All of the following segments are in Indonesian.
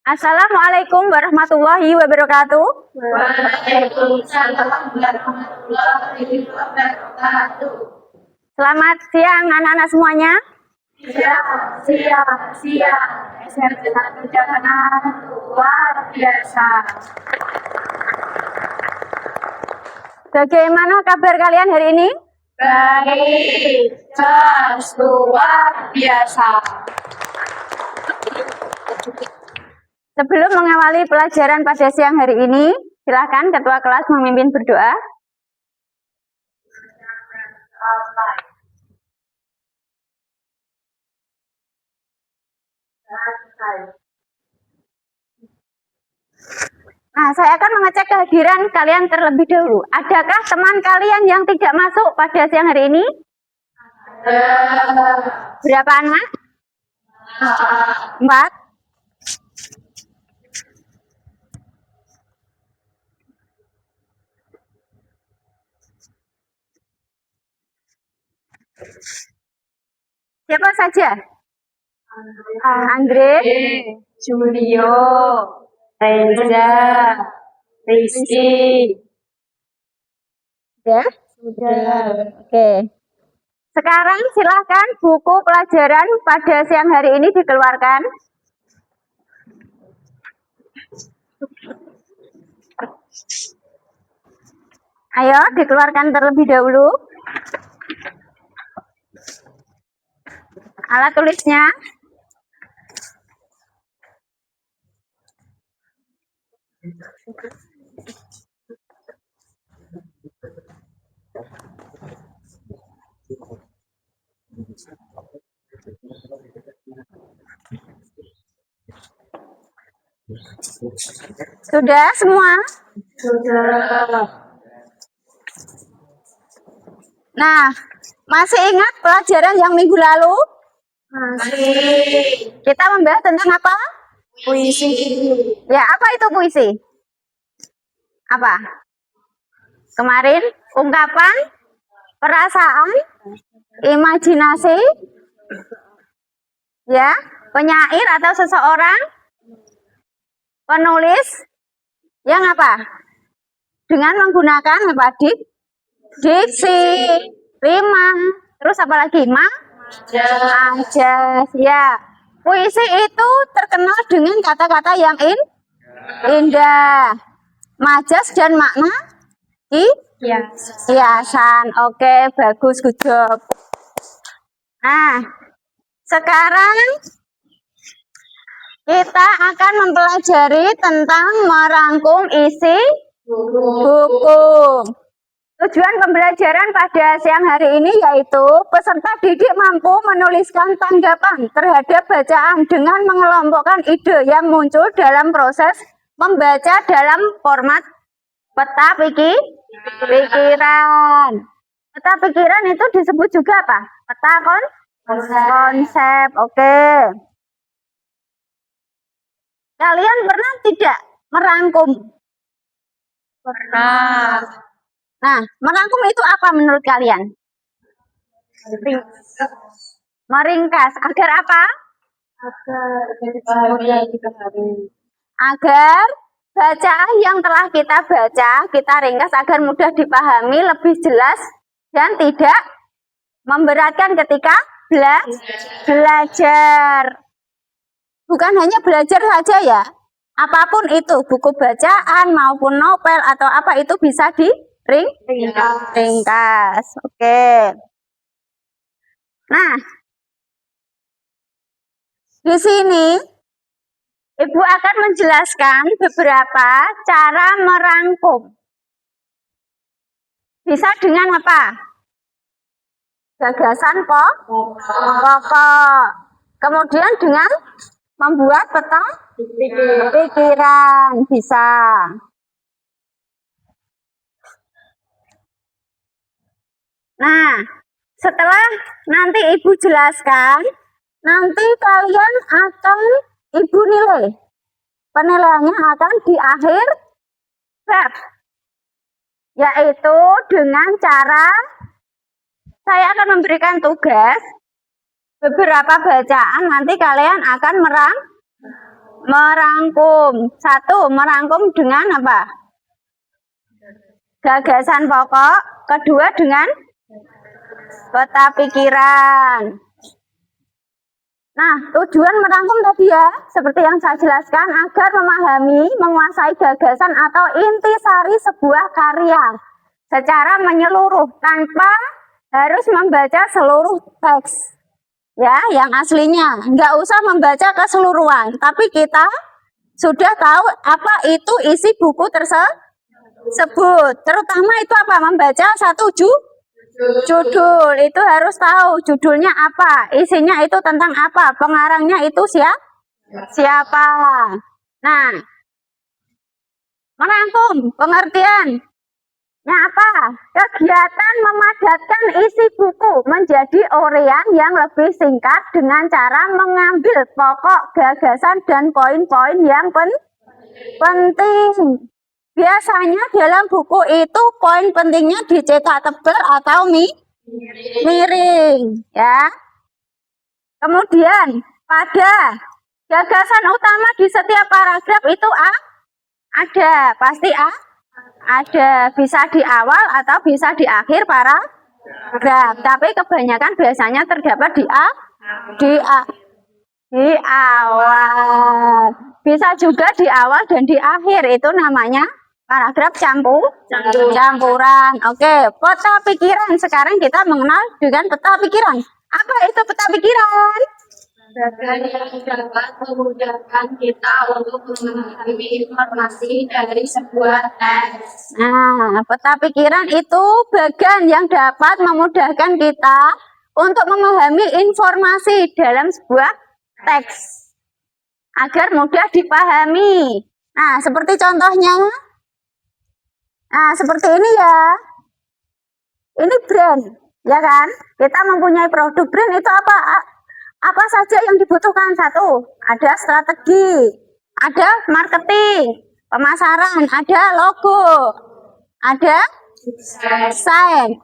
Assalamualaikum warahmatullahi wabarakatuh. Waalaikumsalam warahmatullahi wabarakatuh. Selamat siang anak-anak semuanya. Siang. SMP 1 Jakarta luar biasa. Bagaimana kabar kalian hari ini? Baik, jelas luar biasa. Sebelum mengawali pelajaran pada siang hari ini, silakan ketua kelas memimpin berdoa. Nah, saya akan mengecek kehadiran kalian terlebih dahulu. Adakah teman kalian yang tidak masuk pada siang hari ini? Berapa anak? 4. Siapa saja? Andre, Julio, Reza, Rizky. ya? Sudah. Oke. Sekarang silahkan buku pelajaran pada siang hari ini dikeluarkan. Ayo, dikeluarkan terlebih dahulu. Alat tulisnya. Sudah semua? Sudah. Nah, masih ingat pelajaran yang minggu lalu? Masih. Kita membahas tentang apa? Puisi. Ya, apa itu puisi? Apa? Kemarin ungkapan, perasaan, imajinasi, ya, penyair atau seseorang, penulis yang apa? Dengan menggunakan apa? Diksi, rima, terus apa lagi? Majas, ya. Puisi itu terkenal dengan kata-kata yang indah, majas dan makna hiasan. Oke, bagus, good job. Nah, sekarang kita akan mempelajari tentang merangkum isi buku. Tujuan pembelajaran pada siang hari ini yaitu peserta didik mampu menuliskan tanggapan terhadap bacaan dengan mengelompokkan ide yang muncul dalam proses membaca dalam format peta pikiran. Peta pikiran itu disebut juga apa? Peta konsep. Oke. Kalian pernah tidak merangkum? Pernah. Nah, merangkum itu apa menurut kalian? Meringkas. Agar apa? Agar bacaan yang telah kita baca, kita ringkas agar mudah dipahami, lebih jelas, dan tidak memberatkan ketika belajar. Bukan hanya belajar saja ya. Apapun itu, buku bacaan maupun novel atau apa itu bisa ringkas. Oke. Nah, di sini Ibu akan menjelaskan beberapa cara merangkum. Bisa dengan apa? Gagasan pokok. Kemudian dengan membuat peta pikiran. Bisa. Nah, setelah nanti Ibu jelaskan, nanti kalian akan Ibu nilai. Penilaiannya akan di akhir bab. Yaitu dengan cara saya akan memberikan tugas beberapa bacaan, nanti kalian akan merangkum. Satu, merangkum dengan apa? Gagasan pokok. Kedua dengan peta pikiran. Nah, tujuan merangkum tadi ya, seperti yang saya jelaskan, agar memahami, menguasai gagasan atau intisari sebuah karya secara menyeluruh tanpa harus membaca seluruh teks. Ya, yang aslinya. Nggak usah membaca keseluruhan, tapi kita sudah tahu apa itu isi buku tersebut. Terutama itu apa? Membaca satu judul. Itu harus tahu judulnya apa, isinya itu tentang apa, pengarangnya itu siapa. Nah, merangkum pengertiannya apa? Kegiatan memadatkan isi buku menjadi uraian yang lebih singkat dengan cara mengambil pokok gagasan dan poin-poin yang penting. Biasanya dalam buku itu poin pentingnya dicetak tebal atau miring, ya. Kemudian pada gagasan utama di setiap paragraf itu ada, pasti ada, bisa di awal atau bisa di akhir paragraf. Tapi kebanyakan biasanya terdapat di awal. Bisa juga di awal dan di akhir, itu namanya paragraf campuran. Oke, peta pikiran. Sekarang kita mengenal dengan peta pikiran. Apa itu peta pikiran? Yang dapat memudahkan kita untuk memahami informasi dari sebuah teks. Nah, peta pikiran itu bagian yang dapat memudahkan kita untuk memahami informasi dalam sebuah teks agar mudah dipahami. Nah, seperti contohnya. Nah, seperti ini ya. Ini brand, ya kan? Kita mempunyai produk brand itu apa? Apa saja yang dibutuhkan? Satu, ada strategi, ada marketing, pemasaran, ada logo, ada desain.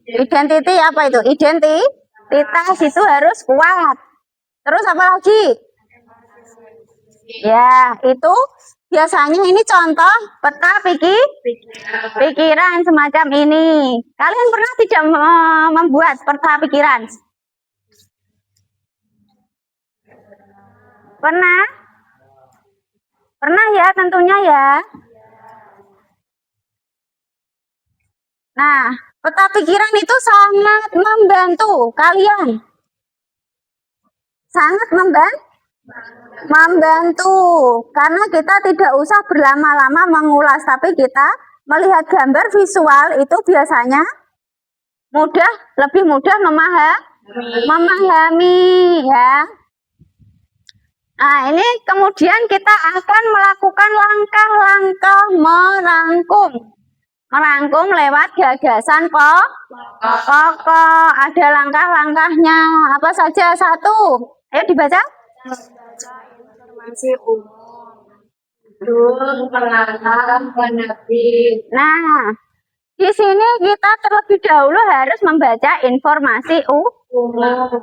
Identity apa itu? Identitas itu harus kuat. Terus apa lagi? Ya, itu biasanya ini contoh peta pikiran semacam ini. Kalian pernah tidak membuat peta pikiran? Pernah? Pernah ya, tentunya ya. Nah, peta pikiran itu sangat membantu kalian. Sangat membantu karena kita tidak usah berlama-lama mengulas, tapi kita melihat gambar visual itu biasanya lebih mudah memahami ya. Nah, ini kemudian kita akan melakukan langkah-langkah merangkum lewat gagasan pokok. Ada langkah-langkahnya apa saja? Satu, ayo dibaca. Informasi umum, penerbit. Nah, di sini kita terlebih dahulu harus membaca informasi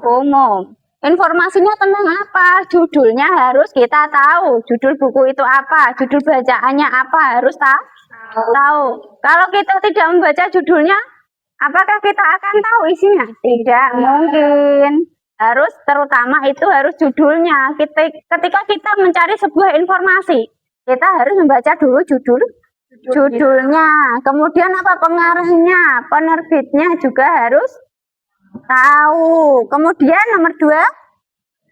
umum. Informasinya tentang apa? Judulnya harus kita tahu. Judul buku itu apa? Judul bacaannya apa? Harus tahu. Kalau kita tidak membaca judulnya, apakah kita akan tahu isinya? Tidak mungkin. Terutama itu harus judulnya. Ketika kita mencari sebuah informasi, kita harus membaca dulu judulnya. Kemudian apa? Pengarangnya, penerbitnya juga harus tahu. Kemudian nomor 2,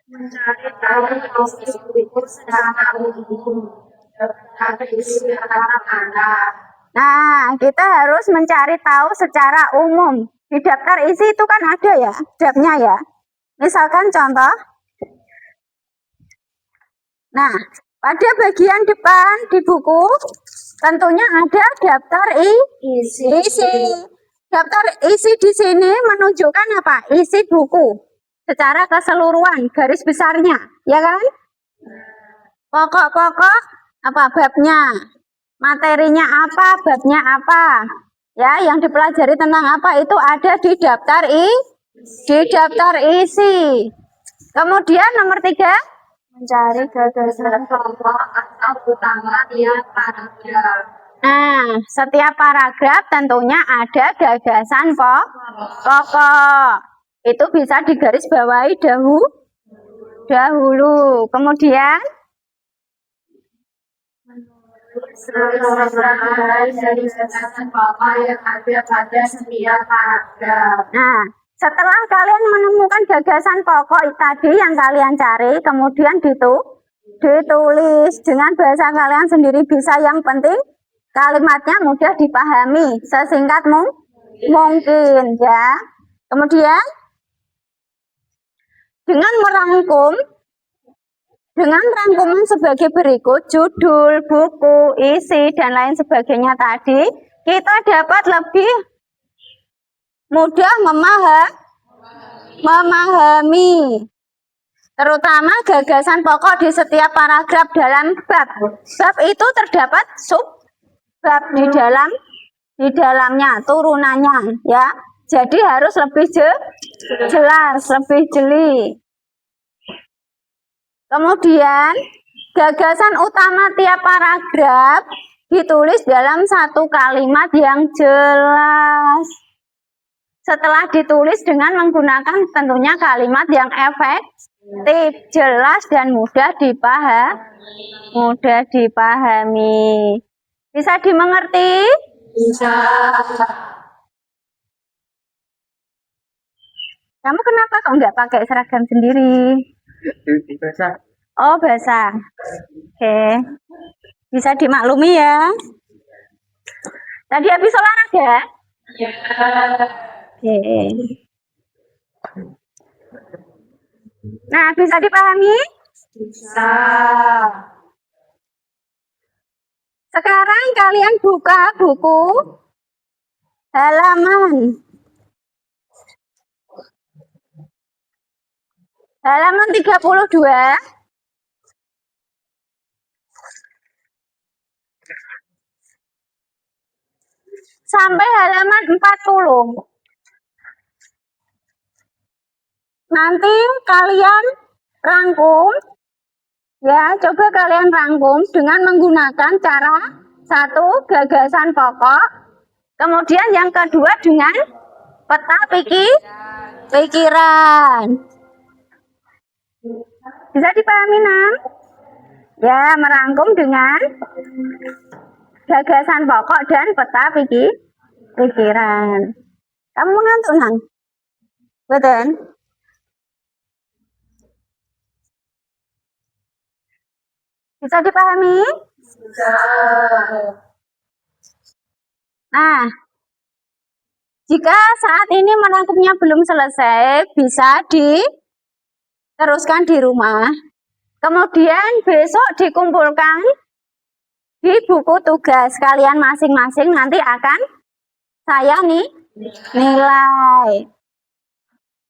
mencari tahu proses buku secara umum. Nah, kita harus mencari tahu secara umum. Di daftar isi itu kan ada ya, daftarnya ya. Misalkan contoh. Nah, pada bagian depan di buku tentunya ada daftar isi. Daftar isi di sini menunjukkan apa? Isi buku secara keseluruhan, garis besarnya, ya kan? Pokok-pokok apa? Babnya, materinya apa? Babnya apa? Ya, yang dipelajari tentang apa itu ada di daftar isi. Kemudian nomor 3, Mencari gagasan. pokok atau utama tiap paragraf. Nah, setiap paragraf tentunya ada gagasan pokok. Itu bisa digarisbawahi dahulu. Kemudian Selesai dari gagasan pokok yang ada pada setiap paragraf. nah, setelah kalian menemukan gagasan pokok tadi yang kalian cari, kemudian ditulis dengan bahasa kalian sendiri bisa, yang penting kalimatnya mudah dipahami sesingkat mungkin ya. Kemudian dengan rangkuman sebagai berikut, judul, buku, isi, dan lain sebagainya tadi, kita dapat lebih mudah memahami terutama gagasan pokok di setiap paragraf dalam bab. Bab itu terdapat subbab di dalamnya, turunannya ya. Jadi harus lebih jelas, lebih jeli. Kemudian gagasan utama tiap paragraf ditulis dalam satu kalimat yang jelas. Setelah ditulis dengan menggunakan tentunya kalimat yang efektif, jelas, dan mudah dipahami. Bisa dimengerti? Bisa. Kamu kenapa kok nggak pakai seragam sendiri? Basah. Oh, basah. Oke. Bisa dimaklumi ya. Tadi habis olahraga? Ya. Oke. Nah, bisa dipahami? Bisa. Sekarang kalian buka buku halaman 32. Sampai halaman 40. Nanti kalian rangkum ya, coba kalian rangkum dengan menggunakan cara satu, gagasan pokok, kemudian yang kedua dengan peta pikiran. Bisa dipahami, Nam? Ya, merangkum dengan gagasan pokok dan peta pikiran. Kamu mengantuk, Nam? Betul? Bisa dipahami? Bisa. Nah, jika saat ini merangkumnya belum selesai, bisa diteruskan di rumah. Kemudian besok dikumpulkan di buku tugas kalian masing-masing, nanti akan saya nilai.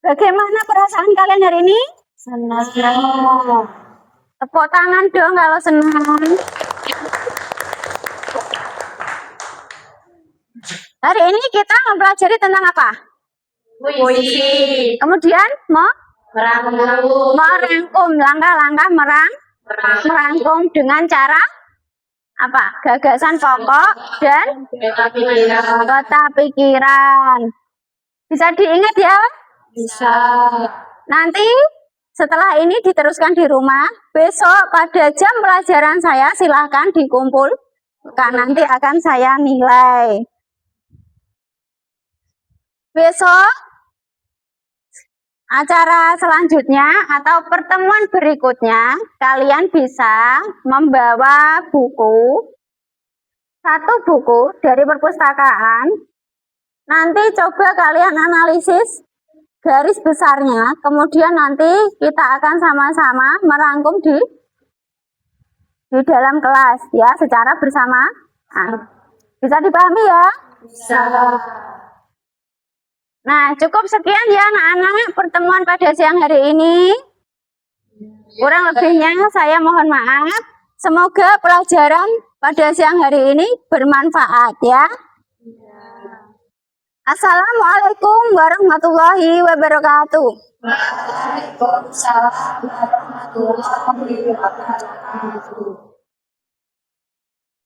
Bagaimana perasaan kalian hari ini? Senang. Tepuk tangan dong kalau senang. Hari ini kita mempelajari tentang apa? Puisi. Kemudian Merangkum. langkah-langkah merangkum dengan cara apa? Gagasan pokok dan peta pikiran. Bisa diingat ya? Bisa. Nanti setelah ini diteruskan di rumah. Besok pada jam pelajaran saya silahkan dikumpulkan. Nanti akan saya nilai. Besok acara selanjutnya atau pertemuan berikutnya, kalian bisa membawa satu buku dari perpustakaan. Nanti coba kalian analisis garis besarnya, kemudian nanti kita akan sama-sama merangkum di dalam kelas ya, secara bersamaan. Bisa dipahami ya? Bisa. Nah, cukup sekian ya anak-anak pertemuan pada siang hari ini. Kurang lebihnya saya mohon maaf. Semoga pelajaran pada siang hari ini bermanfaat ya. Assalamualaikum warahmatullahi wabarakatuh. Waalaikumsalam warahmatullahi wabarakatuh.